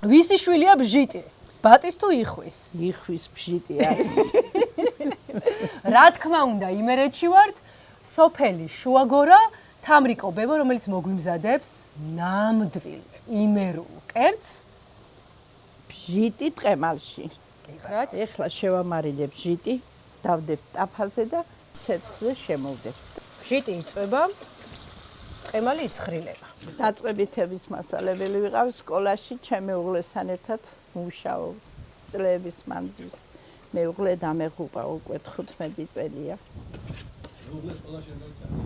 ვისი შვილია ბჟიტი? ბატის თუ იხვის? იხვის ბჟიტი არის. რა თქმა უნდა, იმერეთში ვართ, სოფელი შუაგორა, თამრიკო ბებო, რომელიც მოგვიმზადებს ნამდვილ იმერულ კერძს ბჟიტი ტყემალში. გიხრათ? ეხლა შევამარილებ ბჟიტი, დავდებ ტაფაზე და ცეცხლზე შემოვდებ. ბჟიტი იწვება, ტყემალი იცხრილება. დაწყებითების მასალებელი ვიყავ სკოლაში, ჩემი უღლესთან ერთად მუშაობ წლების მანძილს. მეუღლე დამეღუპა უკვე 15 წელია. მეუღლე სკოლაში არ გაიცანი?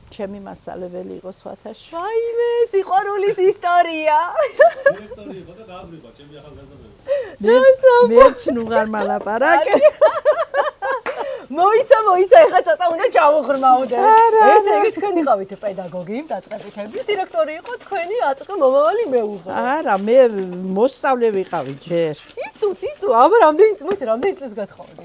ჩემი მასალებელი იყო სხვათაში. ვაიმე, სიყვარულის ისტორია. დირექტორი იყო და გააბრიყვა ჩემი ახალგაზრდები. მეც ნუ ვარ მალაპარაკე. მოიცა, ეხლა ცოტა უნდა ჩავუღრმავდეთ. ესე იგი თქვენ იყავით პედაგოგი, დაწყებითები, დირექტორი იყო თქვენი აწყვე მომავალი მეუღლე. არა, მე მოსწავლე ვიყავი ჯერ. იტუ, აბა რამდენი წელს გათხოვდი?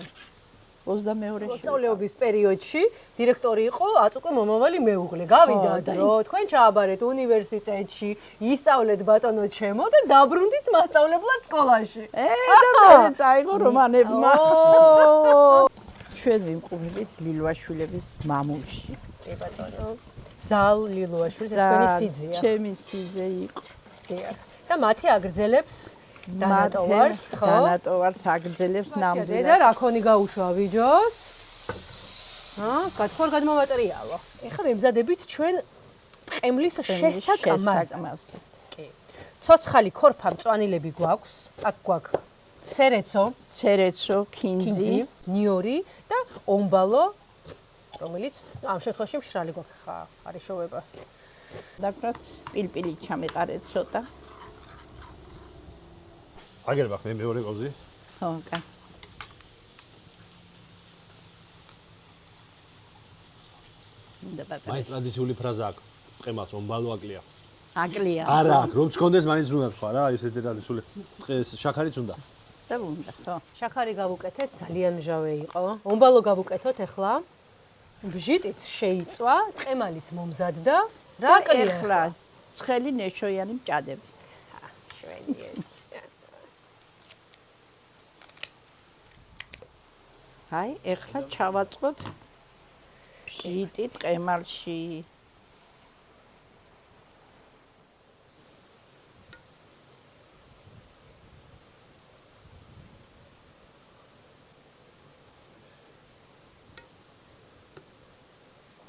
22-ში. მოსწავლეობის პერიოდში დირექტორი იყო აწყვე მომავალი მეუღლე. გავიდა დრო, თქვენ ჩააბარეთ უნივერსიტეტში, ისწავლეთ ბატონო ჩემო და დაბრუნდით მასწავლებლად სკოლაში. და მე წაიღო რომანებმა. ჩვენ ვიმყოფებით ლილვაშვილების მამულში. კი ბატონო. ზალ ლილვაშვილის თქვენი სიძია. ჩემი სიძე იყო. დიახ. და მათი აგრძელებს დანატოვარს, ხო? დანატოვარს აგრძელებს ნამდვილად. და რა ქონი გაუშვა ვიჯოს? გათხოვარ გადმოვატრიალო. ეხლა ვემზადებით ჩვენ ტყემლის შესაკამაზე. კი. ცოცხალი ქორფა მწვანილები გვაქვს. აქ გვაქვს ცერეცო, ქინძი, ნიორი და ომბალო, რომელიც ამ შემთხვევაში მშრალი გვაქვს ხა, არის შოვება. დაგვრათ პილპილი ჩამეყარეთ ცოტა. აგერბახ მე მეორე კოზი. ხო, კა. მაინც ტრადიციული ფრაზა აქვს. ტყემალს ომბალო აკლია. აკლია. არა, რომ წქონდეს მაინც უნდა თქვა რა, ესეთი ტრადიციული შაქარიც უნდა. და უნდა, ხო. შაქარი გავუკეთეთ, ძალიან მჟავე იყო. ომბალო გავუკეთოთ ახლა. ბჟიტიც შეიწვა, ტყემალიც მომზადდა. რა კლია ახლა? ცხელი ნეშოიანი მჭადები. შვენიერი. აი, ახლა ჩავაწყოთ ბჟიტი ტყემალში.